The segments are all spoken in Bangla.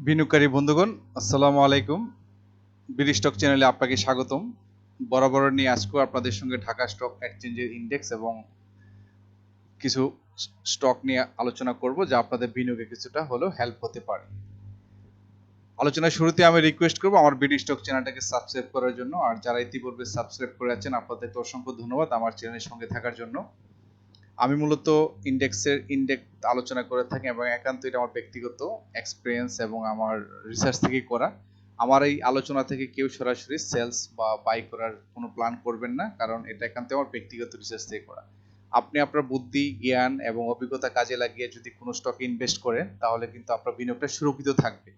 বিনিয়োগকারী বন্ধুগণ, আসসালামু আলাইকুম। বিডি স্টক চ্যানেলে আপনাকে স্বাগতম। বরাবর নিয়ে আজকেও আপনাদের সঙ্গে ঢাকা স্টক এক্সচেঞ্জের ইন্ডেক্স এবং কিছু স্টক নিয়ে আলোচনা করব, যা আপনাদের বিনিয়োগে কিছুটা হলেও হেল্প হতে পারে। আলোচনার শুরুতে আমি রিকোয়েস্ট করব আমার বিডি স্টক চ্যানেলটাকে সাবস্ক্রাইব করার জন্য। আর যারা ইতিপূর্বে সাবস্ক্রাইব করে আছেন, আপনাদেরকে অসংখ্য ধন্যবাদ আমার চ্যানেলের সঙ্গে থাকার জন্য। আমি মূলত ইন্ডেক্স আলোচনা করে থাকি এবং একান্ত এটা আমার ব্যক্তিগত এক্সপিরিয়েন্স এবং আমার রিসার্চ থেকে করা। আমার এই আলোচনা থেকে কেউ সরাসরি সেলস বা বাই করার কোনো প্ল্যান করবেন না, কারণ এটা একান্ত আমার ব্যক্তিগত রিসার্চ থেকে করা। আপনি আপনার বুদ্ধি, জ্ঞান এবং অভিজ্ঞতা কাজে লাগিয়ে যদি কোনো স্টকে ইনভেস্ট করেন, তাহলে কিন্তু আপনার বিনিয়োগটা সুরক্ষিত থাকবে।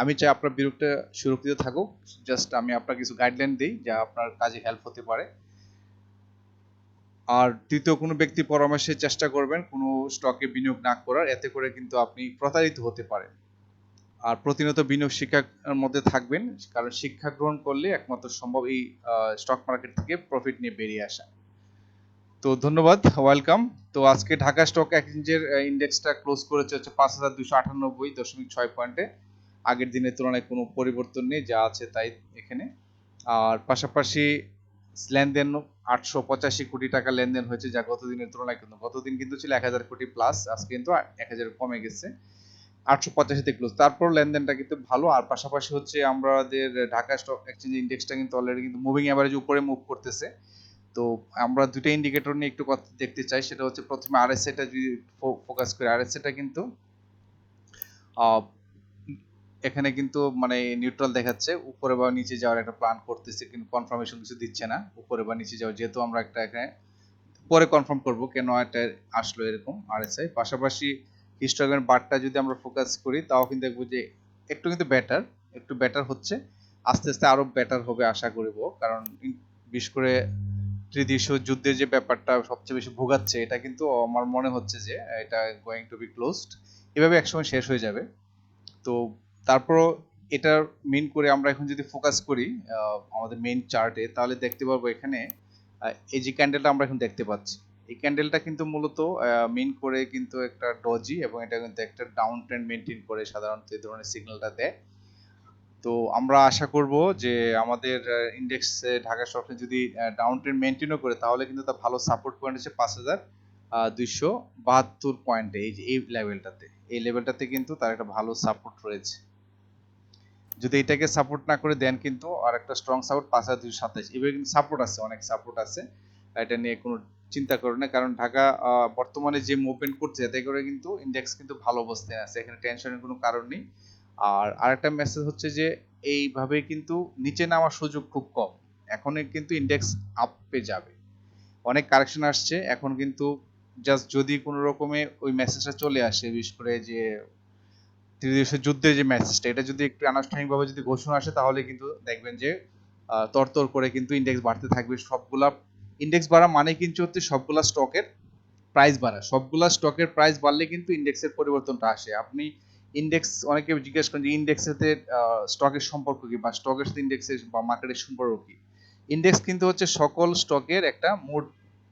আমি চাই আপনার বিনিয়োগটা সুরক্ষিত থাকুক। জাস্ট আমি আপনার কিছু গাইডলাইন দিই, যা আপনার কাজে হেল্প হতে পারে। আর তৃতীয় কোনো ব্যক্তি পরামর্শের চেষ্টা করবেন কোনো স্টকে বিনিয়োগ না করার, এতে করে কিন্তু আপনি প্রতারিত হতে পারেন। আর প্রতিনিয়ত বিনিয়োগ শিক্ষার মধ্যে থাকবেন, কারণ শিক্ষা গ্রহণ করলে একমাত্র সম্ভব এই স্টক মার্কেট থেকে প্রফিট নিয়ে বেরিয়ে আসা। তো ধন্যবাদ, ওয়েলকাম। তো আজকে ঢাকা স্টক এক্সচেঞ্জের ইন্ডেক্সটা ক্লোজ করেছে হচ্ছে ৫,২৯৮.৬ পয়েন্টে। আগের দিনের তুলনায় কোনো পরিবর্তন নেই, যা আছে তাই এখানে। আর পাশাপাশি লেনদেন ৮৮৫ কোটি টাকা লেনদেন হয়েছে, যা গতদিনের তুলনায় কিন্তু গতদিন কিন্তু ছিল ১,০০০ কোটি প্লাস, আজকে কিন্তু ১,০০০ কমে গেছে, ৮৮৫তে ক্লোজ। তারপর লেনদেনটা কিন্তু ভালো। আর পাশাপাশি হচ্ছে আমাদের ঢাকা স্টক এক্সচেঞ্জ ইন্ডেক্সটা কিন্তু অলরেডি কিন্তু মুভিং অ্যাভারেজ উপরে মুভ করতেছে। তো আমরা দুটো ইন্ডিকেটর নিয়ে একটু কথা দেখতে চাই। সেটা হচ্ছে প্রথমে আরএসআইটা যদি ফোকাস করি, আরএসআইটা কিন্তু এখানে কিন্তু মানে নিউট্রাল দেখাচ্ছে, উপরে বা নিচে যাওয়ার একটা প্ল্যান করতেছে, কিন্তু কনফার্মেশন কিছু দিচ্ছে না উপরে বা নিচে যাওয়ার। যেহেতু আমরা একটা এখানে পরে কনফার্ম করব কেন এটা আসলো এরকম আরএসআই। পাশাপাশি হিস্টোগ্রামের বারটা যদি আমরা ফোকাস করি, তাও কিন্তু দেখবো যে একটু কিন্তু একটু বেটার হচ্ছে। আস্তে আস্তে আরো বেটার হবে আশা করব, কারণ বিশেষ করে ত্রিদেশীয় যুদ্ধের যে ব্যাপারটা সবচেয়ে বেশি ভোগাচ্ছে, এটা কিন্তু আমার মনে হচ্ছে যে এটা গোয়িং টু বি ক্লোজড, এভাবে একসময় শেষ হয়ে যাবে। তো তারপরও এটা মেইন করে আমরা এখন যদি ফোকাস করি আমাদের মেইন চার্টে, তাহলে দেখতে পারবো এখানে এই যে ক্যান্ডেলটা আমরা এখন দেখতে পাচ্ছি, এই ক্যান্ডেলটা কিন্তু মূলত মেইন করে কিন্তু একটা ডজি, এবং এটা কিন্তু একটা ডাউন ট্রেন্ড মেনটেন করে সাধারণত এই ধরনের সিগন্যালটা দেয়। তো আমরা আশা করব যে আমাদের ইন্ডেক্সে ঢাকা স্টক যদি ডাউন ট্রেন্ড মেনটেনও করে, তাহলে কিন্তু তার ভালো সাপোর্ট পয়েন্ট হচ্ছে ৫,২৭২ পয়েন্টে। এই যে এই লেভেলটাতে কিন্তু তার একটা ভালো সাপোর্ট রয়েছে। যদি এটাকে সাপোর্ট না করে দেন, কিন্তু আর একটা স্ট্রং সাপোর্ট ৫,২২৭, এবার কিন্তু সাপোর্ট আছে, অনেক সাপোর্ট আছে, এটা নিয়ে কোনো চিন্তা করো না। কারণ ঢাকা বর্তমানে যে মুভমেন্ট করছে, এতে করে কিন্তু ইন্ডেক্স কিন্তু ভালো অবস্থায় আছে, এখানে টেনশনের কোনো কারণ নেই। আর আরেকটা মেসেজ হচ্ছে যে এইভাবে কিন্তু নিচে নামার সুযোগ খুব কম, এখনই কিন্তু ইন্ডেক্স আপে যাবে। অনেক কারেকশন আসছে এখন, কিন্তু জাস্ট যদি কোনো রকমে ওই মেসেজটা চলে আসে, বিশেষ করে যে ত্রিদেশীয় যুদ্ধের যে মেসেজটা, এটা যদি একটু আনুষ্ঠানিকভাবে যদি ঘোষণা আসে, তাহলে কিন্তু দেখবেন যে তরতর করে কিন্তু ইন্ডেক্স বাড়তে থাকবে। সবগুলা ইন্ডেক্স বাড়া মানে কিন্তু হচ্ছে সবগুলা স্টকের প্রাইস বাড়া, সবগুলা স্টকের প্রাইস বাড়লে কিন্তু ইন্ডেক্সের পরিবর্তনটা আসে। আপনি ইন্ডেক্স, অনেকে জিজ্ঞেস করেন যে ইন্ডেক্সের সাথে স্টকের সম্পর্ক কি, বা স্টকের সাথে ইন্ডেক্সের বা মার্কেটের সম্পর্ক কি। ইন্ডেক্স কিন্তু হচ্ছে সকল স্টকের একটা মোট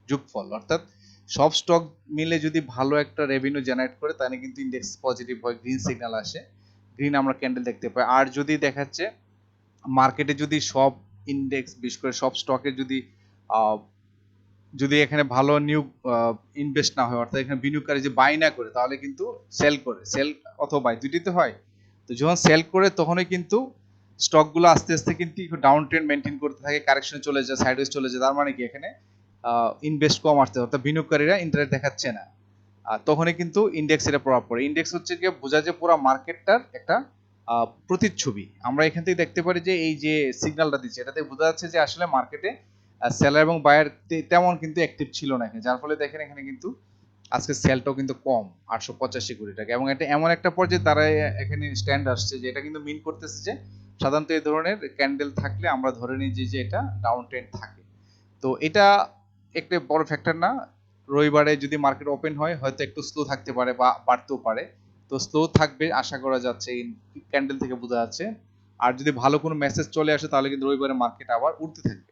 যোগফল, অর্থাৎ সব স্টক মিলে যদি ভালো একটা রেভিনিউ জেনারেট করে, তাহলে কিন্তু ইন্ডেক্স পজিটিভ হয়, গ্রিন সিগন্যাল আসে, গ্রিন আমরা ক্যান্ডেল দেখতে পাই। আর যদি দেখাচ্ছে মার্কেটে যদি সব ইন্ডেক্স, বিশেষ করে সব স্টকে যদি এখানে ভালো নিউ ইনভেস্ট না হয়, অর্থাৎ এখানে বিনিয়োগকারী যে বাই না করে, তাহলে কিন্তু সেল অথবা বাই দুইটিতে হয়। তো যখন সেল করে, তখনই কিন্তু স্টকগুলো আস্তে আস্তে কিন্তু ডাউন ট্রেন্ড মেনটেন করতে থাকে, কারেকশনে চলে যায়, সাইডওয়েজ চলে যায়। তার মানে কি, এখানে ইনভেস্ট কম আসছে, অর্থাৎ বিনিয়োগকারীরা ইন্টারেস্ট দেখাচ্ছে না। তখনই কিন্তু ইন্ডেক্স এটা প্রভাব পড়ে। ইন্ডেক্স হচ্ছে গিয়ে বোঝা যায় পুরো মার্কেটটার একটা প্রতিচ্ছবি। আমরা এখান থেকে দেখতে পারি যে এই যে সিগন্যালটা দিচ্ছে, এটাতে বোঝা যাচ্ছে যে আসলে মার্কেটে সেলার এবং বায়ার তেমন কিন্তু অ্যাক্টিভ ছিল না এখানে, যার ফলে দেখেন এখানে কিন্তু আজকে সেলটাও কিন্তু কম, ৮৮৫ কোটি টাকা। এবং এটা এমন একটা পর্যায়ে তারা এখানে স্ট্যান্ড আসছে, যে এটা কিন্তু মিন করতেছে যে সাধারণত এই ধরনের ক্যান্ডেল থাকলে আমরা ধরে নিই যে এটা ডাউন ট্রেন্ড থাকে। তো এটা একটা বড় ফ্যাক্টর না। রবিবারে যদি মার্কেট ওপেন হয়, হয়তো একটু স্লো থাকতে পারে বা বাড়তেও পারে। তো স্লো থাকবে আশা করা যাচ্ছে, এই ক্যান্ডেল থেকে বোঝা যাচ্ছে। আর যদি ভালো কোনো মেসেজ চলে আসে, তাহলে কিন্তু রবিবারে মার্কেট আবার উঠতে থাকবে।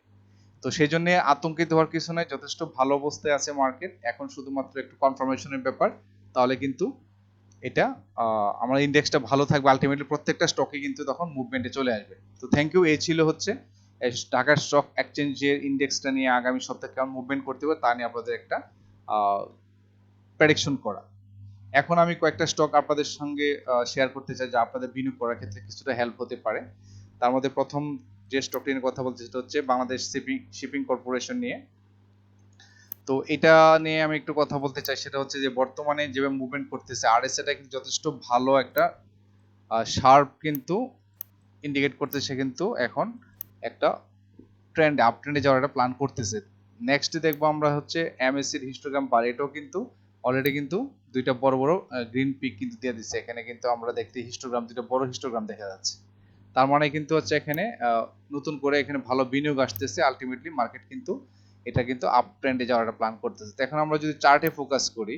তো সেই জন্য আতঙ্কিত হওয়ার কিছু নাই, যথেষ্ট ভালো অবস্থায় আছে মার্কেট এখন, শুধুমাত্র একটু কনফার্মেশনের ব্যাপার, তাহলে কিন্তু এটা আমার ইন্ডেক্সটা ভালো থাকবে, আলটিমেটলি প্রত্যেকটা স্টকে কিন্তু তখন মুভমেন্টে চলে আসবে। তো থ্যাংক ইউ। এই ছিল হচ্ছে ঢাকার স্টক এক্সচেঞ্জের ইন্ডেক্সটা নিয়ে আগামী সপ্তাহে কেমন মুভমেন্ট করতে হবে তা নিয়ে আপনাদের একটা প্রেডিকশন করা। এখন আমি কয়েকটা স্টক আপনাদের সঙ্গে শেয়ার করতে চাই যা আপনাদের বিনিয়োগ করার ক্ষেত্রে কিছুটা হেল্প হতে পারে। তার মধ্যে প্রথম যে স্টকটি নিয়ে কথা বলতে সেটা হচ্ছে বাংলাদেশ শিপিং কর্পোরেশন নিয়ে। তো এটা নিয়ে আমি একটু কথা বলতে চাই, সেটা হচ্ছে যে বর্তমানে যেভাবে মুভমেন্ট করতেছে আরএসআইটা কিন্তু যথেষ্ট ভালো একটা শার্প কিন্তু ইন্ডিকেট করতেছে, কিন্তু এখন একটা ট্রেন্ড আপ ট্রেন্ডে যাওয়ার একটা প্ল্যান করতেছে। নেক্সট দেখবো আমরা হচ্ছে এমএসসির হিস্টোগ্রাম বার, এটাও কিন্তু অলরেডি কিন্তু দুইটা বড় বড় গ্রিন পিক কিন্তু দিয়ে দিচ্ছে। এখানে কিন্তু আমরা দেখতে হিস্টোগ্রাম, দুইটা বড় হিস্টোগ্রাম দেখা যাচ্ছে। তার মানে কিন্তু হচ্ছে এখানে নতুন করে এখানে ভালো বিনিয়োগ আসতেছে, আলটিমেটলি মার্কেট কিন্তু এটা কিন্তু আপ ট্রেন্ডে যাওয়ার একটা প্ল্যান করতেছে। তো এখন আমরা যদি চার্টে ফোকাস করি,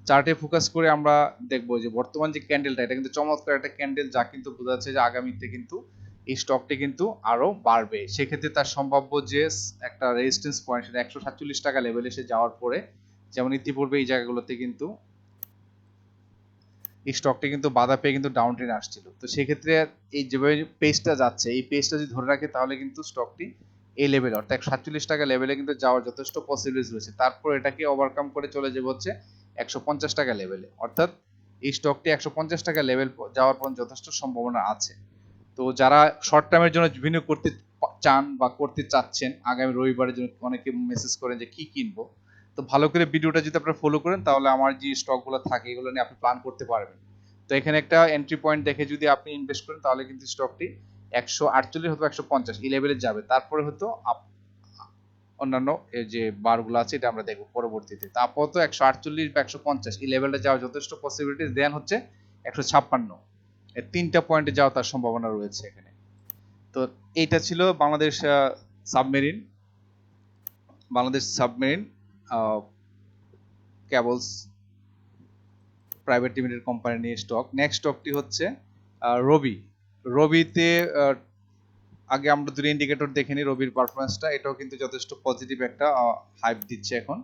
চার্টে ফোকাস করে আমরা দেখবো যে বর্তমান যে ক্যান্ডেলটা এটা কিন্তু চমৎকার একটা ক্যান্ডেল, যা কিন্তু বোঝা যাচ্ছে যে আগামীতে কিন্তু এই স্টকটি কিন্তু আরো বাড়বে। সেক্ষেত্রে তার সম্ভাব্য যে একটা রেজিস্ট্যান্স পয়েন্ট সেটা 147 টাকা লেভেলে এসে যাওয়ার পরে, যেমন ইতিপূর্বে এই জায়গাগুলোতে কিন্তু এই স্টকটি কিন্তু বাধা পেয়ে কিন্তু ডাউন ট্রেন্ড আসছিল। তো সেক্ষেত্রে এই যেভাবে পেজটা যাচ্ছে, এই পেজটা যদি ধরে রাখে তাহলে কিন্তু স্টকটি এই লেভেল অর্থাৎ 147 টাকা লেভেলে কিন্তু যাওয়ার যথেষ্ট পসিবিলিটি রয়েছে। তারপর এটাকে ওভারকাম করে চলে যাবে হচ্ছে 150 টাকা লেভেলে, অর্থাৎ এই স্টকটি 150 টাকা লেভেল যাওয়ার পর যথেষ্ট সম্ভাবনা আছে। তো যারা শর্ট টার্মের জন্য বিনিয়োগ করতে চান বা করতে চাচ্ছেন, আগামী রবিবারের জন্য অনেকে মেসেজ করেন যে কি কিনবো, তো ভালো করে ভিডিওটা যদি আপনারা ফলো করেন তাহলে আমার যে স্টকগুলো থাকে এগুলো নিয়ে আপনি প্ল্যান করতে পারবেন। তো এখানে একটা এন্ট্রি পয়েন্ট দেখে যদি আপনি ইনভেস্ট করেন তাহলে কিন্তু স্টকটি 148 অথবা 150 এই লেভেলে যাবে। তারপরে হয়তো অন্যান্য যে বারগুলো আছে এটা আমরা দেখবো পরবর্তীতে। তো আপাতত 148 বা 150 এই লেভেলটা যাওয়ার যথেষ্ট পসিবিলিটিস দেন হচ্ছে 156, এই তিনটা পয়েন্টে যাওয়ার তার সম্ভাবনা রয়েছে এখানে। তো এইটা ছিল submarine Bangladesh submarine cables private limited company নিয়ে স্টক। নেক্সট স্টকটি হচ্ছে রবি। রবিতে আগে আমরা দুটো ইন্ডিকেটর দেখে নিই রবির পারফরমেন্সটা। এটাও কিন্তু যথেষ্ট পজিটিভ একটা হাইপ দিচ্ছে এখন।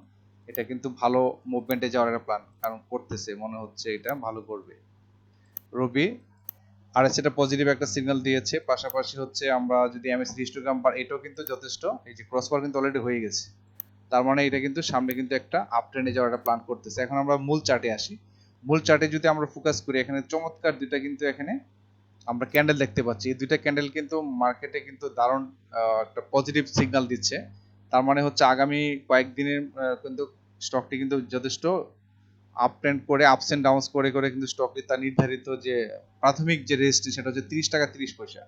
এটা কিন্তু ভালো মুভমেন্টে যাওয়ার একটা প্ল্যান কারণ করতেছে, মনে হচ্ছে এটা ভালো করবে রবি। আর সেটা পজিটিভ একটা সিগন্যাল দিয়েছে। পাশাপাশি হচ্ছে আমরা যদি এমএসসি হিস্টোগ্রাম বার, এটাও কিন্তু যথেষ্ট, এই যে ক্রস বার কিন্তু অলরেডি হয়ে গেছে। তার মানে এটা কিন্তু সামনে কিন্তু একটা আপ ট্রেন্ডে যাওয়ার একটা প্ল্যান করতেছে। এখন আমরা মূল চার্টে আসি। মূল চার্টে যদি আমরা ফোকাস করি, এখানে চমৎকার দুইটা কিন্তু এখানে আমরা ক্যান্ডেল দেখতে পাচ্ছি। এই দুইটা ক্যান্ডেল কিন্তু মার্কেটে কিন্তু দারুণ একটা পজিটিভ সিগন্যাল দিচ্ছে। তার মানে হচ্ছে আগামী কয়েকদিনের কিন্তু স্টকটি কিন্তু যথেষ্ট আপ ট্রেন্ড করে আপস এন্ড ডাউনস করে করে কিন্তু স্টকটি তার নির্ধারিত যে প্রাথমিক যে রেজিস্ট্রেশন সেটা হচ্ছে 30 টাকা 30 পয়সা।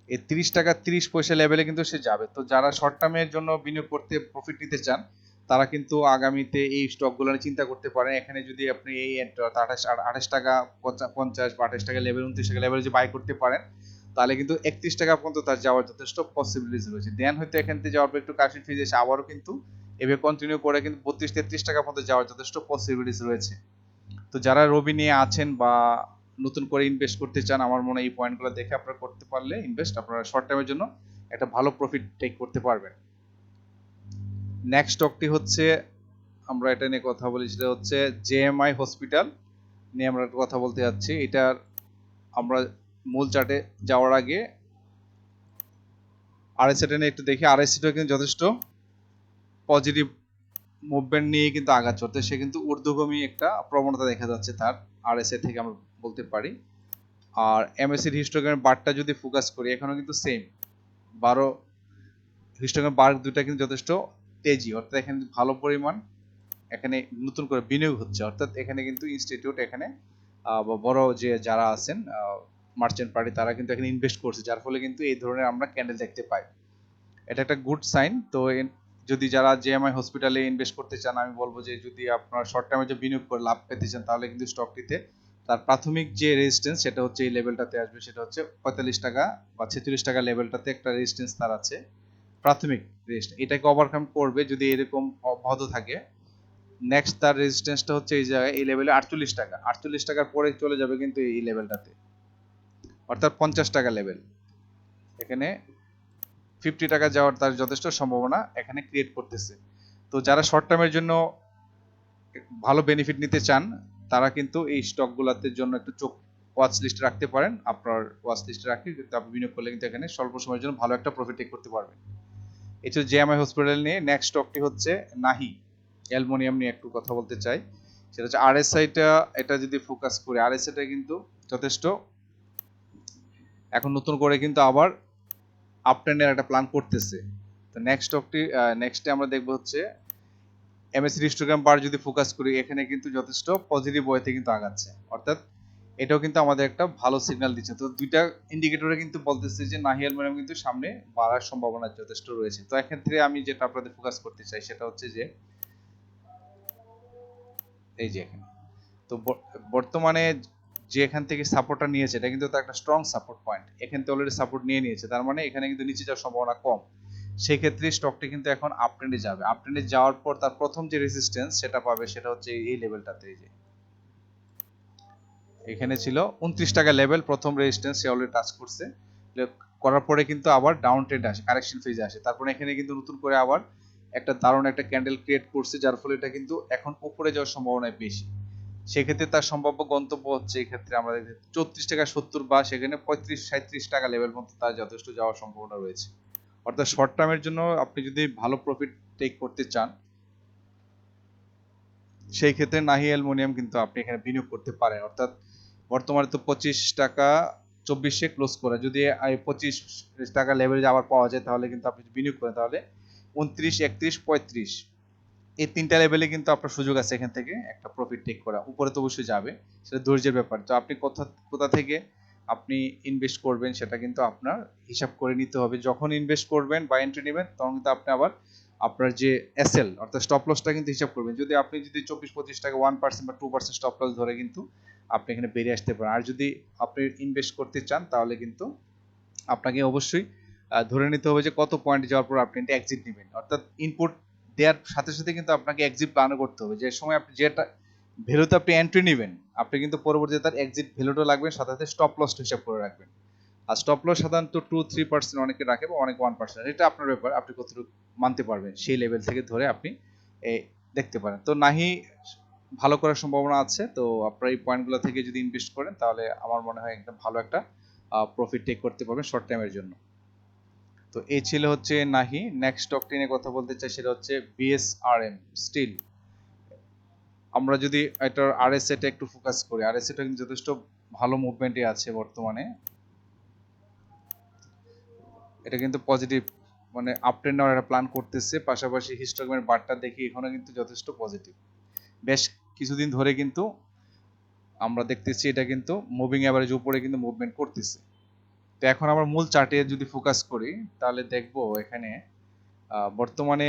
এই 30 টাকা 30 পয়সা লেভেলে কিন্তু সে যাবে। তো যারা শর্ট টার্মের জন্য বিনিয়োগ করতে প্রফিট নিতে চান তারা কিন্তু আগামীতে এই স্টকগুলো নিয়ে চিন্তা করতে পারেন। এখানে যদি আপনি এই 28 টাকা 50 বা 28 টাকা লেভেল 29 টাকা লেভেলে যদি বাই করতে পারেন তাহলে কিন্তু 31 টাকা পর্যন্ত তার যাওয়ার যথেষ্ট পসিবিলিটিস রয়েছে। দেন হয়তো এখান থেকে যাওয়ার পর একটু কাশি ফিরে এসে আবারও কিন্তু এভাবে কন্টিনিউ করে কিন্তু 32-33 টাকা পর্যন্ত যাওয়ার যথেষ্ট পসিবিলিটিস রয়েছে। তো যারা রবি নিয়ে আছেন বা নতুন করে ইনভেস্ট করতে চান, আমার মনে হয় এই পয়েন্টগুলো দেখে আপনারা করতে পারলে ইনভেস্ট আপনারা শর্ট টাইমের জন্য একটা ভালো প্রফিট টেক করতে পারবেন। নেক্সট স্টকটি হচ্ছে আমরা এটা নিয়ে কথা বলি, সেটা হচ্ছে জেএমআই হসপিটাল নিয়ে আমরা কথা বলতে যাচ্ছি। এটার আমরা মূল চার্টে যাওয়ার আগে আরএসএটা নিয়ে একটু দেখি। আরএসএটা কিন্তু যথেষ্ট পজিটিভ মুভমেন্ট নিয়ে কিন্তু আঘাত চলতে, সে কিন্তু ঊর্ধ্বগামী একটা প্রবণতা দেখা যাচ্ছে তার আরএসএ থেকে আমরা বলতে পারি। আর এমএসসির হিস্টোগ্রামের বারটা যদি ফোকাস করি এখানেও কিন্তু সেম 12 হিস্টোগ্রাম বার দুটা কিন্তু যথেষ্ট তেজি, অর্থাৎ এখানে ভালো পরিমাণ এখানে নতুন করে বিনিয়োগ হচ্ছে। অর্থাৎ এখানে কিন্তু ইনস্টিটিউট এখানে বা বড় যে যারা আছেন মার্চেন্ট পার্টি তারা কিন্তু এখানে ইনভেস্ট করছে, যার ফলে কিন্তু এই ধরনের আমরা ক্যান্ডেল দেখতে পাই। এটা একটা গুড সাইন। তো যদি যারা জেএমআই হসপিটালে ইনভেস্ট করতে চান আমি বলবো যে যদি আপনারা শর্ট টার্মে যে বিনিয়োগ করে লাভ পেতে চান তাহলে কিন্তু স্টকটিতে তার প্রাথমিক যে রেজিস্ট্যান্স সেটা হচ্ছে এই লেভেলটাতে আসবে, সেটা হচ্ছে 45 টাকা বা 46 টাকা লেভেলটাতে একটা রেজিস্ট্যান্স তার আছে প্রাথমিক রেজিস্ট্যান্স। এটাকে ওভারকাম করবে যদি এরকম অব্যাহত থাকে। নেক্সট তার রেজিস্ট্যান্সটা হচ্ছে এই জায়গায় এই লেভেলে 48 টাকা, 48 টাকার পরে চলে যাবে কিন্তু এই লেভেলটাতে, অর্থাৎ 50 টাকা লেভেল। এখানে 50 টাকা যাওয়ার তার যথেষ্ট সম্ভাবনা এখানে ক্রিয়েট করতেছে। তো যারা শর্ট টার্মের জন্য ভালো বেনিফিট নিতে চান তারা কিন্তু এই স্টকগুলোতে জন্য একটু চোখ ওয়াচ লিস্টে রাখতে পারেন। আপনার ওয়াচ লিস্টে রাখলে কিন্তু আপনি বিনিয়োগ করলে কিন্তু এখানে স্বল্প সময়ের জন্য ভালো একটা প্রফিট টেক করতে পারবেন। এটা জেএমআই হসপিটাল নিয়ে। নেক্সট স্টকটি হচ্ছে নাহি অ্যালুমিনিয়াম নিয়ে একটু কথা বলতে চাই। সেটা হচ্ছে আরএসআইটা, এটা যদি ফোকাস করি আরএসআইটা কিন্তু যথেষ্ট এখন নতুন করে কিন্তু আবার আপট্রেন্ডের একটা প্ল্যান করতেছে। তো নেক্সট স্টকটি নেক্সটে আমরা দেখব হচ্ছে এমএসসি হিস্টোগ্রাম বার যদি ফোকাস করি এখানে কিন্তু যথেষ্ট পজিটিভ ওয়েতে কিন্তু আগাচ্ছে, অর্থাৎ এটাও কিন্তু আমাদের একটা ভালো সিগন্যাল দিচ্ছে। তো দুইটা ইন্ডিকেটরে কিন্তু বলতেছে যে নাহি অ্যালুমিনিয়াম কিন্তু সামনে বাড়ার সম্ভাবনা যথেষ্ট রয়েছে। তো এক্ষেত্রে আমি যেটা আপনাদের ফোকাস করতে চাই সেটা হচ্ছে যে এই যে এখানে তো বর্তমানে যে এখান থেকে সাপোর্টটা নিয়েছে এটা কিন্তু তার একটা স্ট্রং সাপোর্ট পয়েন্ট, এখান থেকে অলরেডি সাপোর্ট নিয়ে নিয়েছে, তার মানে এখানে কিন্তু নিচে যাওয়ার সম্ভাবনা কম। সেই ক্ষেত্রে স্টকটি কিন্তু এখন আপট্রেন্ডে যাবে। আপট্রেন্ডে যাওয়ার পর তার প্রথম যে রেজিস্ট্যান্স সেটা পাবে সেটা হচ্ছে এই লেভেলটাতে। এই যে এখানে ছিল 29 টাকা লেভেল, প্রথম রেজিস্ট্যান্স সে অলরেডি টাচ করছে, করার পরে কিন্তু আবার ডাউন ট্রেন্ড আসে, কারেকশন ফেজে আসে। তারপরে এখানে কিন্তু নতুন করে আবার একটা দারুণ একটা ক্যান্ডেল ক্রিয়েট করছে, যার ফলে এটা কিন্তু এখন উপরে যাওয়ার সম্ভাবনা বেশি। সেক্ষেত্রে তার সম্ভাব্য গন্তব্য হচ্ছে এই ক্ষেত্রে আমরা 34 টাকা 70 বা সেখানে 35-37 টাকা লেভেল পর্যন্ত তার যথেষ্ট যাওয়ার সম্ভাবনা রয়েছে। অর্থাৎ শর্ট টার্মের জন্য আপনি যদি ভালো প্রফিট টেক করতে চান সেই ক্ষেত্রে নাহি অ্যালুমিনিয়াম কিন্তু আপনি এখানে বিনিয়োগ করতে পারেন। অর্থাৎ বর্তমানে তো 25 টাকা 24 ক্লোজ করে, যদি 25 টাকা লেভেলে আবার পাওয়া যায় তাহলে কিন্তু আপনি বিনিয়োগ করেন তাহলে 29, 31, 35 এই তিনটা লেভেলে কিন্তু আপনার সুযোগ আছে এখান থেকে একটা প্রফিট টেক করা। উপরে তো অবশ্যই যাবে, সেটা ধৈর্যের ব্যাপার। তো আপনি কোথা থেকে আপনি ইনভেস্ট করবেন সেটা কিন্তু আপনার হিসাব করে নিতে হবে। যখন ইনভেস্ট করবেন বা এন্ট্রি নেবেন তখন কিন্তু আপনি আবার আপনার যে এসএল অর্থাৎ স্টপ লসটা কিন্তু হিসাব করবেন। যদি আপনি 24-25 টাকা 1% বা 2% স্টপ লস ধরে কিন্তু আপনি এখানে বেরিয়ে আসতে পারেন। আর যদি আপনি ইনভেস্ট করতে চান তাহলে কিন্তু আপনাকে অবশ্যই ধরে নিতে হবে যে কত পয়েন্ট যাওয়ার পর আপনি এক্সিট নেবেন। অর্থাৎ ইনপুট দেওয়ার সাথে সাথে কিন্তু আপনাকে এক্সিট প্ল্যানও করতে হবে। যে সময় আপনি যেটা ভ্যালুতে আপনি এন্ট্রি নেবেন আপনি কিন্তু পরবর্তীতে তার এক্সিট ভ্যালুটা লাগবে, সাথে সাথে স্টপ লস হিসাব করে রাখবেন। আর স্টপ লস সাধারণত 2-3% অনেকে রাখে বা অনেকে 1%, এটা আপনার ব্যাপার, আপনি কতটুকু মানতে পারবেন সেই লেভেল থেকে ধরে আপনি দেখতে পারেন। তো নাহি ভালো করার সম্ভাবনা আছে। তো আপনারা এই পয়েন্টগুলো থেকে যদি ইনভেস্ট করেন তাহলে আমার মনে হয় একদম ভালো একটা প্রফিট টেক করতে পারবেন শর্ট টাইমের জন্য। তো এই ছিল হচ্ছে নাহি। নেক্সট স্টকটি নিয়ে কথা বলতে চাই সেটা হচ্ছে বিএসআরএম স্টিল। আমরা যদি এটার আরএসএটা একটু ফোকাস করি, আরএসএটা কিন্তু যথেষ্ট ভালো মুভমেন্টে আছে বর্তমানে। এটা কিন্তু পজিটিভ মানে আপ ট্রেন্ড নেওয়ার একটা প্ল্যান করতেছে, পাশাপাশি হিস্টোগ্রামের বারটা দেখি এখানে কিন্তু যথেষ্ট পজিটিভ। বেশ কিছুদিন ধরে কিন্তু আমরা দেখতেছি এটা কিন্তু মুভিং অ্যাভারেজ উপরে কিন্তু মুভমেন্ট করতেছে। তো এখন আমরা মূল চার্টে যদি ফোকাস করি তাহলে দেখব এখানে বর্তমানে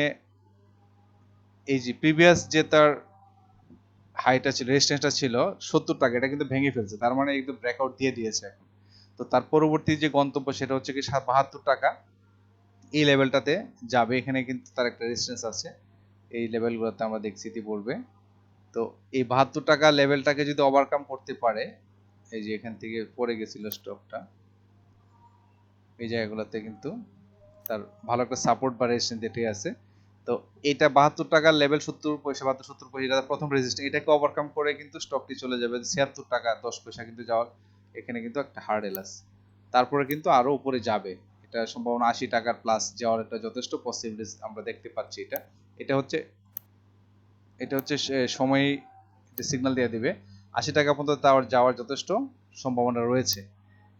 এই যে প্রিভিয়াস যে তার হাইটা ছিল, রেজিস্ট্যান্সটা ছিল 70 টাকা, এটা কিন্তু ভেঙে ফেলছে, তার মানে একদম ব্রেকআউট দিয়ে দিয়েছে এখন। তো তার পরবর্তী যে গন্তব্য সেটা হচ্ছে কি 72 টাকা, এই লেভেলটাতে যাবে। এখানে কিন্তু তার একটা রেজিস্ট্যান্স আছে, এই লেভেলগুলোতে আমরা দেখছি বলবে। তো এই 72 টাকা লেভেলটাকে যদি ওভারকাম করতে পারে, এই যে এখান থেকে পড়ে গেছিল স্টকটা, এই জায়গাগুলোতে কিন্তু তার ভালো একটা সাপোর্ট বা রেজিস্ট্যান্স যেটাই আছে। তো এটা 72 টাকার লেভেল 70 পয়সা 72-70 পয়সা, এটা প্রথম রেজিস্ট্যান্স, এটাকে ওভারকাম করে কিন্তু স্টকটি চলে যাবে 76 টাকা 10 পয়সা কিন্তু যাওয়ার এখানে কিন্তু একটা হার্ডেল আছে। তারপরে কিন্তু আরো উপরে যাবে, এটা সম্ভাবনা 80 টাকার প্লাস যাওয়ার একটা যথেষ্ট পসিবিলিটি আমরা দেখতে পাচ্ছি। এটা হচ্ছে সময় সিগন্যাল দিয়ে দিবে 80 টাকা পর্যন্ত যাওয়ার যথেষ্ট সম্ভাবনা রয়েছে।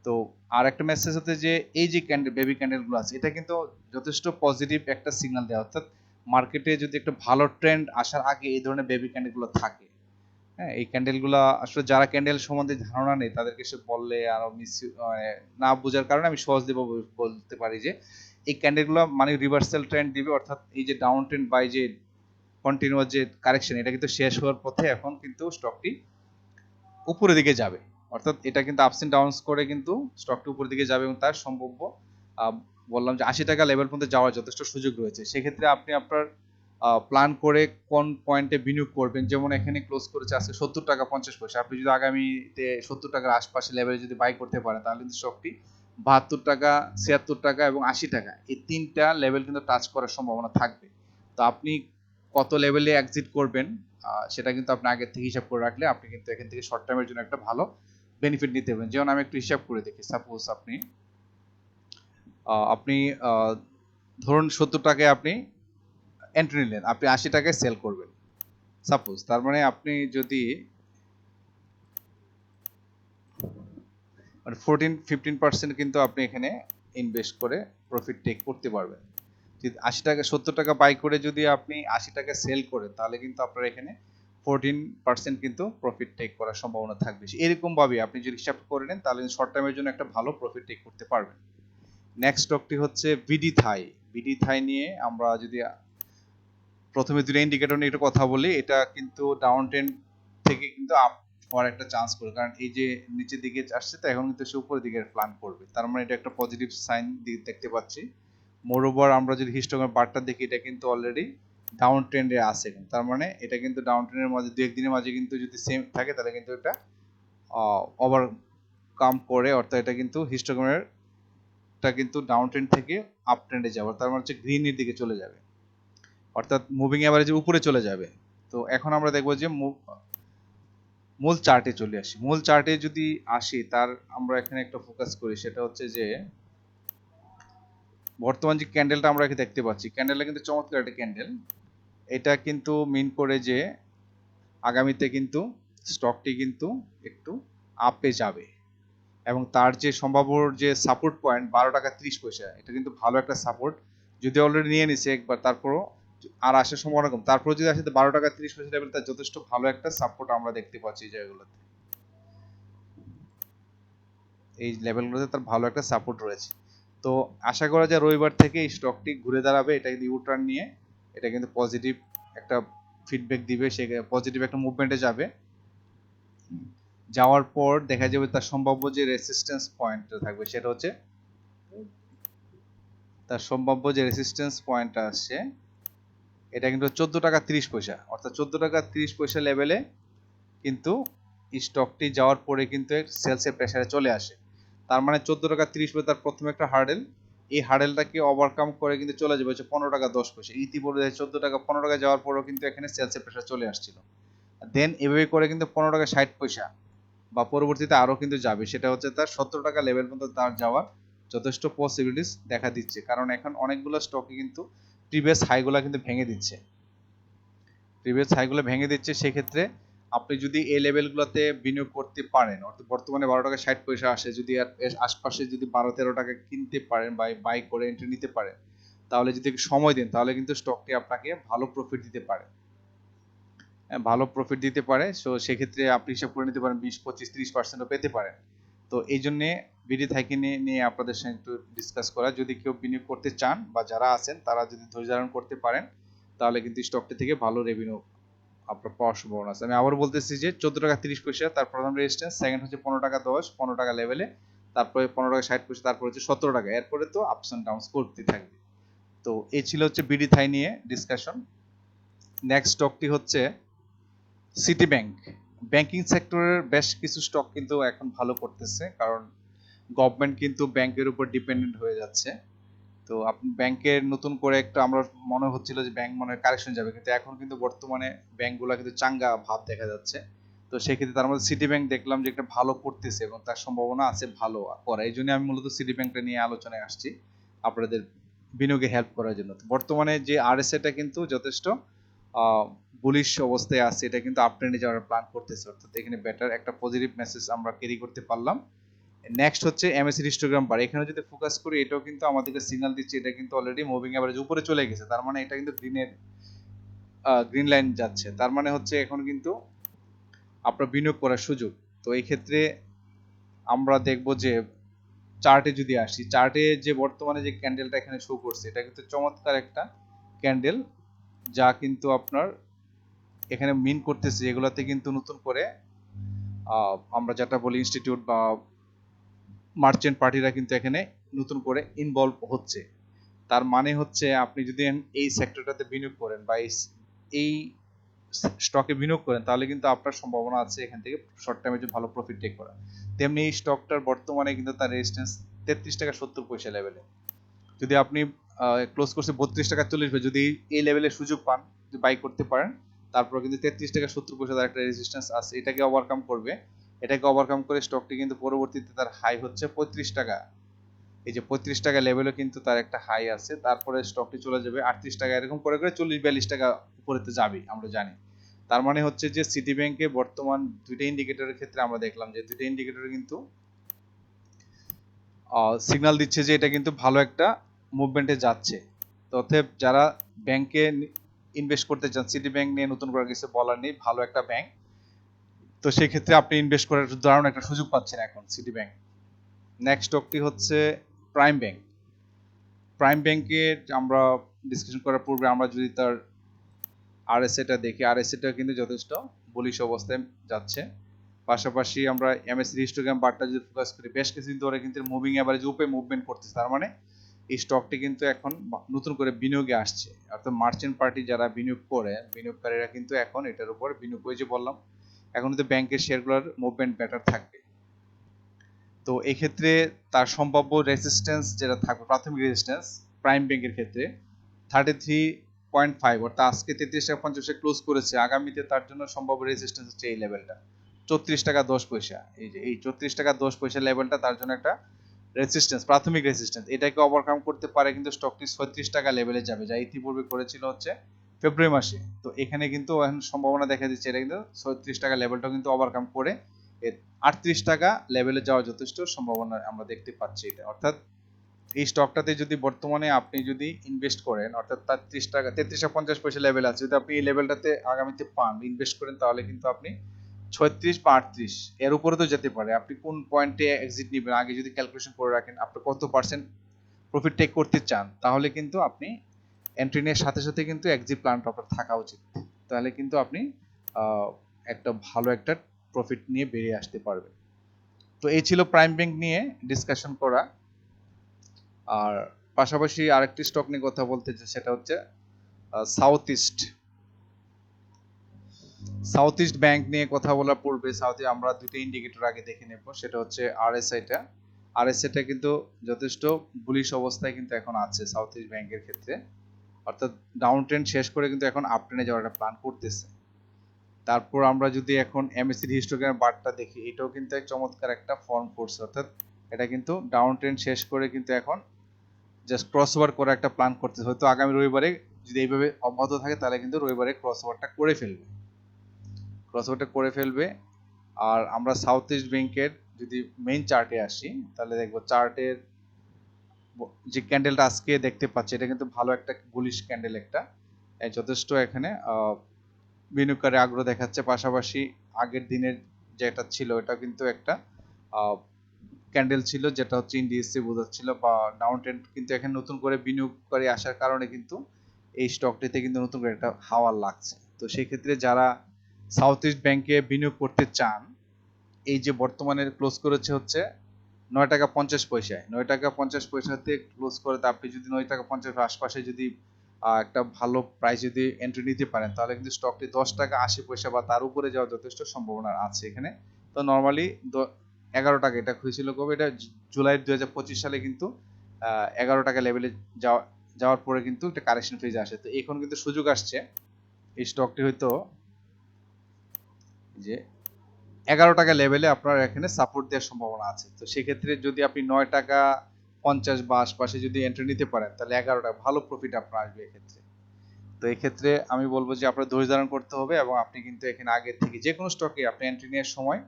তো আর একটা মেসেজ হচ্ছে যে এই যে ক্যান্ডেল বেবি ক্যান্ডেলগুলো আছে এটা কিন্তু যথেষ্ট পজিটিভ একটা সিগন্যাল দেয়, অর্থাৎ মার্কেটে যদি একটা ভালো ট্রেন্ড আসার আগে এই ধরনের বেবি ক্যান্ডেলগুলো থাকে। হ্যাঁ, এই ক্যান্ডেলগুলো আসলে যারা ক্যান্ডেল সম্বন্ধে ধারণা নেই তাদেরকে সে বললে আরো না বোঝার কারণে আমি সহজ দেব বলতে পারি যে এই ক্যান্ডেলগুলো মানে রিভার্সাল ট্রেন্ড দিবে, অর্থাৎ এই যে ডাউন ট্রেন্ড বাই যে কন্টিনিউয়াস যে কারেকশন এটা কিন্তু শেষ হওয়ার পথে, এখন কিন্তু স্টকটি উপরের দিকে যাবে। অর্থাৎ এটা কিন্তু আপস এন্ড ডাউনস করে কিন্তু স্টকটি উপরের দিকে যাবে এবং তার সম্ভাব্য বললাম যে 80 টাকা লেভেল পর্যন্ত যাওয়ার যথেষ্ট সুযোগ রয়েছে। সেক্ষেত্রে আপনি আপনার প্ল্যান করে কোন পয়েন্টে বিনিয়োগ করবেন। যেমন এখানে ক্লোজ করেছে আজকে 70 টাকা 50 পয়সা, আপনি যদি আগামীতে 70 টাকার আশপাশে লেভেলে যদি বাই করতে পারেন তাহলে কিন্তু স্টকটি 72 টাকা 76 টাকা এবং 80 টাকা এই তিনটা লেভেল কিন্তু টাচ করার সম্ভাবনা থাকবে। তো আপনি কত লেভেলে এক্সিট করবেন সেটা কিন্তু আপনি আগে থেকে হিসাব করে রাখলে আপনি কিন্তু এখান থেকে শর্ট টার্মের জন্য একটা ভালো বেনিফিট নিতে পারবেন। যেমন আমি একটু হিসাব করে দেখি, সাপোজ আপনি আপনি ধরুন 70 টাকায় আপনি এন্ট্রি নিলেন, আপনি 80 টাকায় সেল করবেন সাপোজ। তার মানে আপনি যদি মানে 14-15% কিন্তু আপনি এখানে ইনভেস্ট করে প্রফিট টেক করতে পারবেন। যদি 80 টাকা 70 টাকা বাই করে যদি আপনি 80 টাকা সেল করেন, তাহলে কিন্তু আপনার এখানে 14% কিন্তু প্রফিট টেক করার সম্ভাবনা থাকবে। এরকম ভাবে আপনি যদি হিসাব করে নেন, তাহলে শর্ট টার্মের জন্য একটা ভালো প্রফিট টেক করতে পারবেন। নেক্সট স্টকটি হচ্ছে বিডি থাই। বিডি থাই নিয়ে আমরা যদি প্রথমে দুটো ইন্ডিকেটর নিয়ে একটু কথা বলি, এটা কিন্তু ডাউন ট্রেন্ড থেকে কিন্তু আপ হওয়ার একটা চান্স করে, কারণ এই যে নিচের দিকে আসছে তো এখন কিন্তু সে উপরের দিকে প্ল্যান করবে, তার মানে এটা একটা পজিটিভ সাইন দেখতে পাচ্ছি। মোরওভার আমরা যদি হিস্টোগ্রাম বারটা দেখি, এটা কিন্তু অলরেডি ডাউন ট্রেন্ডে আছে, তার মানে এটা কিন্তু ডাউন ট্রেন্ডের মাঝে দু একদিনের মাঝে কিন্তু যদি সেম থাকে, তাহলে কিন্তু এটা ওভারকাম করে, অর্থাৎ এটা কিন্তু হিস্টোগ্রামের কিন্তু ডাউন ট্রেন্ড থেকে আপ ট্রেন্ডে যাবে, তার মানে হচ্ছে গ্রিনের দিকে চলে যাবে, অর্থাৎ মুভিং অ্যাভারেজের উপরে চলে যাবে। তো এখন আমরা দেখবো যে মূল চার্টে চলে আসি। মূল চার্টে যদি আসি, তার আমরা এখানে একটা ফোকাস করি, সেটা হচ্ছে যে বর্তমান যে ক্যান্ডেলটা আমরা এখানে দেখতে পাচ্ছি, ক্যান্ডেলটা কিন্তু চমৎকার একটা ক্যান্ডেল। এটা কিন্তু মিন করে যে আগামীতে কিন্তু স্টকটি কিন্তু একটু আপে যাবে, এবং তার যে সম্ভাব্য যে সাপোর্ট পয়েন্ট 12 টাকা 30 পয়সা, এটা কিন্তু ভালো একটা সাপোর্ট। যদি অলরেডি নিয়ে নিছে একবার, তারপরও আর আসার সম্ভাবনা কম, তারপর যদি আসে 12 টাকা 30 পয়সা লেভেল, তার যথেষ্ট ভালো একটা সাপোর্ট আমরা দেখতে পাচ্ছি এই জায়গাগুলোতে। এই লেভেলগুলোতে তার ভালো একটা সাপোর্ট রয়েছে। তো আশা করা যায় রবিবার থেকে এই স্টকটি ঘুরে দাঁড়াবে, এটা কিন্তু ইউটার্ন নিয়ে এটা কিন্তু পজিটিভ একটা ফিডব্যাক দিবে, সে পজিটিভ একটা মুভমেন্টে যাবে। যাওয়ার পর দেখা যাবে তার সম্ভাব্য যে রেসিস্ট্যান্স পয়েন্টটা থাকবে, সেটা হচ্ছে তার সম্ভাব্য যে রেসিস্ট্যান্স পয়েন্টটা আসছে, এটা কিন্তু 14 টাকা 30 পয়সা, অর্থাৎ 14 টাকা 30 পয়সা লেভেলে কিন্তু স্টকটি যাওয়ার পরে কিন্তু সেলসের প্রেসারে চলে আসে। তার মানে 14 টাকা 30 পয়সা তার প্রথম একটা হার্ডেল, এই হার্ডেলটাকে ওভারকাম করে কিন্তু চলে যাবে হচ্ছে 15 টাকা 10 পয়সা। ইতিপূর্বে 14 টাকা 15 টাকা যাওয়ার পরেও কিন্তু এখানে সেলসের প্রেসার চলে আসছিল। দেন এভাবে করে কিন্তু 15 টাকা 60 পয়সা বা পরবর্তীতে আরও কিন্তু যাবে, সেটা হচ্ছে তার 17 টাকা লেভেল পর্যন্ত তার যাওয়ার যথেষ্ট পসিবিলিটিস দেখা দিচ্ছে, কারণ এখন অনেকগুলো স্টকে কিন্তু প্রিভিয়াস হাইগুলো কিন্তু ভেঙে দিচ্ছে। সেক্ষেত্রে আপনি যদি এই লেভেলগুলোতে বিনিয়োগ করতে পারেন, অর্থাৎ বর্তমানে 12 টাকা 60 পয়সা আসে, যদি এর আশপাশে যদি 12-13 টাকা কিনতে পারেন বা বাই করে এন্ট্রি নিতে পারেন, তাহলে যদি একটু সময় দেন, তাহলে কিন্তু স্টকটি আপনাকে ভালো প্রফিট দিতে পারে। ভালো প্রফিট দিতে পারে। সো সেক্ষেত্রে আপনি হিসাব করে নিতে পারেন 20-25-30%ও পেতে পারেন। তো এই জন্যে বিডি থাইকে নিয়ে আপনাদের সঙ্গে একটু ডিসকাস করা। যদি কেউ বিনিয়োগ করতে চান বা যারা আছেন তারা যদি ধৈর্য ধারণ করতে পারেন, তাহলে কিন্তু স্টকটি থেকে ভালো রেভিনিউ আপনার পাওয়ার সম্ভাবনা আছে। আমি আবার বলতেছি যে 14 টাকা 30 পয়সা তার প্রথম রেজিস্ট্যান্স, সেকেন্ড হচ্ছে 15 টাকা 10, 15 টাকা লেভেলে, তারপরে 15 টাকা 60 পয়সা, তারপর হচ্ছে 17 টাকা, এরপরে তো আপস অ্যান্ড ডাউনস করতে থাকবে। তো এই ছিল হচ্ছে বিডি থাই নিয়ে ডিসকাশন। নেক্সট স্টকটি হচ্ছে সিটি ব্যাংক। ব্যাংকিং সেক্টরের বেশ কিছু স্টক কিন্তু এখন ভালো করতেছে, কারণ গভর্নমেন্ট কিন্তু ব্যাংকের উপর ডিপেন্ডেন্ট হয়ে যাচ্ছে। তো আপনি ব্যাংকের নতুন করে একটা আমরা মনে হচ্ছিল যে ব্যাংক মনে হয় কারেকশন যাবে, কিন্তু এখন কিন্তু বর্তমানে ব্যাংকগুলো কিন্তু চাঙ্গা ভাব দেখা যাচ্ছে। তো সেক্ষেত্রে তার মধ্যে সিটি ব্যাংক দেখলাম যে একটা ভালো করতেছে এবং তার সম্ভাবনা আছে ভালো করা, এই জন্য আমি মূলত সিটি ব্যাংকটা নিয়ে আলোচনায় আসছি আপনাদের বিনিয়োগে হেল্প করার জন্য। বর্তমানে যে আরএসএটা কিন্তু যথেষ্ট বুলিশ অবস্থায় আছে, এটা কিন্তু আপ ট্রেন্ডে যাওয়ার প্ল্যান করতেছে, অর্থাৎ এখানে বেটার একটা পজিটিভ মেসেজ আমরা ক্যারি করতে পারলাম। নেক্সট হচ্ছে এমএসসি হিস্টোগ্রাম বার। এখানে যদি ফোকাস করি, এটাও কিন্তু আমাদেরকে সিগন্যাল দিচ্ছে, এটা কিন্তু অলরেডি মুভিং এভারেজ উপরে চলে গেছে, তার মানে এটা কিন্তু গ্রিন লাইন যাচ্ছে, তার মানে হচ্ছে এখন কিন্তু আপনার বিনিয়োগ করার সুযোগ। তো এই ক্ষেত্রে আমরা দেখব যে চার্টে যদি আসি, চার্টে যে বর্তমানে যে ক্যান্ডেলটা এখানে শো করছে, এটা কিন্তু চমৎকার একটা ক্যান্ডেল, যা কিন্তু আপনার এখানে মিন করতেছে, এগুলাতে কিন্তু নতুন করে আমরা যেটা বলি ইনস্টিটিউট বা মার্চেন্ট পার্টিরা কিন্তু এখানে নতুন করে ইনভলভ হচ্ছে। তার মানে হচ্ছে আপনি যদি এই সেক্টরটাতে বিনিয়োগ করেন বা এই স্টকে বিনিয়োগ করেন, তাহলে কিন্তু আপনার সম্ভাবনা আছে এখান থেকে শর্ট টাইমে যে ভালো প্রফিট টেক করা। তেমনি এই স্টকটার বর্তমানে কিন্তু তার রেজিস্ট্যান্স 33 টাকা 70 পয়সা লেভেলে। যদি আপনি ক্লোজ করছে 32 টাকা 40 পয়সা, যদি এই লেভেলে সুযোগ পান যে বাই করতে পারেন, তারপর কিন্তু 33 টাকা 70 পয়সা তার একটা রেজিস্ট্যান্স আছে, এটাকে ওভারকাম করবে। এটাকে ওভারকাম করে স্টকটি কিন্তু পরবর্তীতে তার হাই হচ্ছে 35 টাকা। এই যে 35 টাকা লেভেলও কিন্তু তার একটা হাই আছে, তারপরে স্টকটি চলে যাবে 38 টাকা, এরকম করে করে 40-42 টাকা উপরেতে যাবে আমরা জানি। তার মানে হচ্ছে যে সিটি ব্যাংকে বর্তমান দুইটা ইন্ডিকেটরের ক্ষেত্রে আমরা দেখলাম যে দুইটা ইন্ডিকেটর কিন্তু সিগন্যাল দিচ্ছে যে এটা কিন্তু ভালো একটা মুভমেন্টে যাচ্ছে। তো অতএব যারা ব্যাংকে ইনভেস্ট করতে চান, সিটি ব্যাংক নিয়ে নতুন করে কিছু বলার নেই, ভালো একটা ব্যাংক। তো সেই ক্ষেত্রে আপনি ইনভেস্ট করার দারুণ একটা সুযোগ পাচ্ছেন এখন সিটি ব্যাংক। নেক্সট স্টকটি হচ্ছে প্রাইম ব্যাংক। প্রাইম ব্যাংকের আমরা ডিসকাশন করার পূর্বে আমরা যদি তার আরএসএটা দেখি, আরএসএটা কিন্তু যথেষ্ট বুলিশ অবস্থায় যাচ্ছে। পাশাপাশি আমরা এমএসসি হিস্টোগ্রাম বারটা যদি ফোকাস করি, বেশ কিছুদিন ধরে কিন্তু মুভিং এভারেজ উপরে মুভমেন্ট করতেছে। তার মানে এই স্টকটি কিন্তু এখন নতুন করে বিনিয়োগে আসছে, অর্থাৎ মার্চেন্ট পার্টি যারা বিনিয়োগ করে, বিনিয়োগকারীরা কিন্তু এখন এটার উপর বিনিয়োগ করে, যে বললাম এখন কিন্তু ব্যাংকের শেয়ারগুলোর মুভমেন্ট বেটার থাকবে। তো এই ক্ষেত্রে তার সম্ভাব্য রেজিস্ট্যান্স যেটা থাকবে, প্রাথমিক রেজিস্ট্যান্স প্রাইম ব্যাংকের ক্ষেত্রে 33.5, অর্থাৎ আজকে 33 টাকা 50 ক্লোজ করেছে, আগামীতে তার জন্য সম্ভাব্য রেজিস্ট্যান্স হচ্ছে এই লেভেলটা 34 টাকা 10 পয়সা। এই যে এই 34 টাকা 10 পয়সা লেভেলটা তার জন্য একটা রেজিস্ট্যান্স, প্রাথমিক রেজিস্ট্যান্স। এটাকে ওভারকাম করতে পারে কিন্তু স্টকটি 36 টাকা লেভেলে যাবে, যা ইতিপূর্বে করেছিল হচ্ছে ফেব্রুয়ারি মাসে। তো এখানে কিন্তু এখন সম্ভাবনা দেখা দিচ্ছে এটা কিন্তু 36 টাকা লেভেলটাও কিন্তু ওভারকাম করে 38 টাকা লেভেলে যাওয়ার যথেষ্ট সম্ভাবনা আমরা দেখতে পাচ্ছি এটা। অর্থাৎ এই স্টকটাতে যদি বর্তমানে আপনি যদি ইনভেস্ট করেন, অর্থাৎ 33 টাকা 33 টাকা 50 পয়সা লেভেল আছে, যদি আপনি এই লেভেলটাতে আগামীতে পান, ইনভেস্ট করেন, তাহলে কিন্তু আপনি 36 বা 38 এর উপরে তো যেতে পারে। আপনি কোন পয়েন্টে এক্সিট নেবেন আগে যদি ক্যালকুলেশন করে রাখেন, আপনি কত পার্সেন্ট প্রফিট টেক করতে চান, তাহলে কিন্তু আপনি এন্ট্রি নেওয়ার সাথে সাথে কিন্তু এক্সিট প্ল্যানটা আপনার থাকা উচিত। তাহলে কিন্তু আপনি একটা ভালো একটা প্রফিট নিয়ে বেরিয়ে আসতে পারবেন। তো এই ছিল প্রাইম ব্যাংক নিয়ে ডিসকাশন করা। আর পাশাপাশি আরেকটি স্টক নিয়ে কথা বলতে চাই, সেটা হচ্ছে south east. South east bank নিয়ে কথা বলার পূর্বে আমরা দুটো ইন্ডিকেটর আগে দেখে নেব। সেটা হচ্ছে আরএসআইটা। আরএসআইটা কিন্তু যথেষ্ট বুলিশ অবস্থায় কিন্তু এখন আছে সাউথ ইস্ট ব্যাংকের ক্ষেত্রে, অর্থাৎ ডাউন ট্রেন্ড শেষ করে কিন্তু এখন আপ ট্রেন্ডে যাওয়ার একটা প্ল্যান করতেছে। তারপর আমরা যদি এখন এমএসসি হিস্টোগ্রাম বারটা দেখি, এটাও কিন্তু এক চমৎকার একটা ফর্ম করছে, অর্থাৎ এটা কিন্তু ডাউন ট্রেন্ড শেষ করে কিন্তু এখন জাস্ট ক্রসওভার করে একটা প্ল্যান করতেছে। হয়তো আগামী রবিবারে যদি এইভাবে অব্যাহত থাকে, তাহলে কিন্তু রবিবারে ক্রসওভারটা করে ফেলবে। আর আমরা সাউথ ইস্ট ব্যাংকের যদি মেইন চার্টে আসি, তাহলে দেখবো চার্টের যে ক্যান্ডেলটা আজকে দেখতে পাচ্ছি, এটা কিন্তু ভালো একটা বুলিশ ক্যান্ডেল, একটা যথেষ্ট এখানে বিনিয়োগকারী আগ্রহ দেখাচ্ছে। পাশাপাশি আগের দিনের যেটা ছিল, এটা কিন্তু একটা ক্যান্ডেল ছিল, যেটা হচ্ছে ইন্ডিএসসি বোঝাচ্ছিল বা ডাউন ট্রেন্ড, কিন্তু এখানে নতুন করে বিনিয়োগকারী আসার কারণে কিন্তু এই স্টকটিতে কিন্তু নতুন করে একটা হাওয়া লাগছে। তো সেই ক্ষেত্রে যারা সাউথ ইস্ট ব্যাংকে বিনিয়োগ করতে চান, এই যে বর্তমানে ক্লোজ করেছে হচ্ছে 9 টাকা 50 পয়সায়, 9 টাকা 50 পয়সাতে ক্লোজ করে, আপনি যদি 9 টাকা 50 আশপাশে যদি একটা ভালো প্রাইস যদি এন্ট্রি নিতে পারেন, তাহলে কিন্তু স্টকটি 10 টাকা 80 পয়সা বা তার উপরে যাওয়ার যথেষ্ট সম্ভাবনা আছে এখানে। তো নর্মালি 11 টাকা এটা হয়েছিল কবে, এটা জুলাই 2025 সালে কিন্তু 11 টাকা লেভেলে যাওয়ার পরে কিন্তু একটা কারেকশন ফেজ আসে। তো এখন কিন্তু সুযোগ আসছে, এই স্টকটি হয়তো যে 11 টাকা লেভেলে আপনার এখানে সাপোর্ট দেওয়ার সম্ভাবনা আছে। তো সেক্ষেত্রে যদি আপনি 9 টাকা 50 বা আশপাশে যদি এন্ট্রি নিতে পারেন, তাহলে 11 টাকা ভালো প্রফিট আপনার আসবে এক্ষেত্রে। তো এই ক্ষেত্রে আমি বলবো যে আপনার ধৈর্য ধারণ করতে হবে, এবং আপনি কিন্তু এখানে আগে থেকে যে কোনো স্টকে আপনি এন্ট্রি নেওয়ার সময়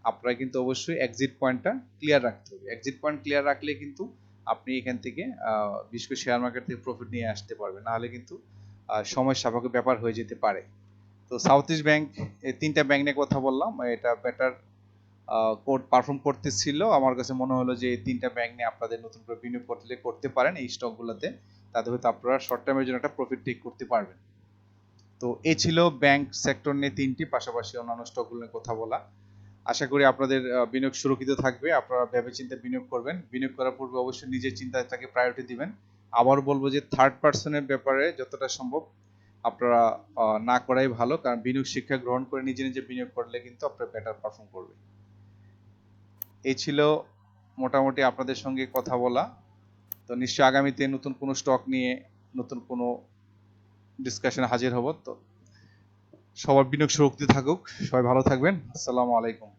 আপনার কিন্তু অবশ্যই এক্সিট পয়েন্টটা ক্লিয়ার রাখতে হবে। এক্সিট পয়েন্ট ক্লিয়ার রাখলে কিন্তু আপনি এখান থেকে বিশেষ করে শেয়ার মার্কেট থেকে প্রফিট নিয়ে আসতে পারবেন, নাহলে কিন্তু সময় সাপেক্ষ ব্যাপার হয়ে যেতে পারে। তো সাউথ ইস্ট ব্যাংক, এই তিনটা ব্যাংক নিয়ে কথা বললাম, এটা বেটার পারফর্ম করতেছিল। আমার কাছে মনে হলো যে এই তিনটা ব্যাংক নিয়ে আপনাদের নতুন করে বিনিয়োগ করতে পারেন এই স্টকগুলোতে, তাতে হয়তো আপনারা শর্ট টার্মের জন্য একটা প্রফিট টেক করতে পারবেন। তো এই ছিল ব্যাংক সেক্টর নিয়ে তিনটি, পাশাপাশি অন্যান্য স্টকগুলো নিয়ে কথা বলা। আশা করি আপনাদের বিনিয়োগ সুরক্ষিত থাকবে, আপনারা ভেবেচিন্তে বিনিয়োগ করবেন। বিনিয়োগ করার পূর্বে অবশ্যই নিজের চিন্তাটাকে প্রায়োরিটি দিবেন। আবার বলবো যে থার্ড পার্সনের ব্যাপারে যতটা সম্ভব আপনারা না করাই ভালো, কারণ বিনিয়োগ শিক্ষা গ্রহণ করে নিজে নিজে বিনিয়োগ করলে কিন্তু আপনারা বেটার পারফর্ম করবে। এই ছিল মোটামুটি আপনাদের সঙ্গে কথা বলা। তো নিশ্চয়ই আগামীতে নতুন কোনো স্টক নিয়ে নতুন কোনো ডিসকাশনে হাজির হব। তো সবার বিনিয়োগ সুরক্ষিত থাকুক। সবাই ভালো থাকবেন। আসসালামু আলাইকুম।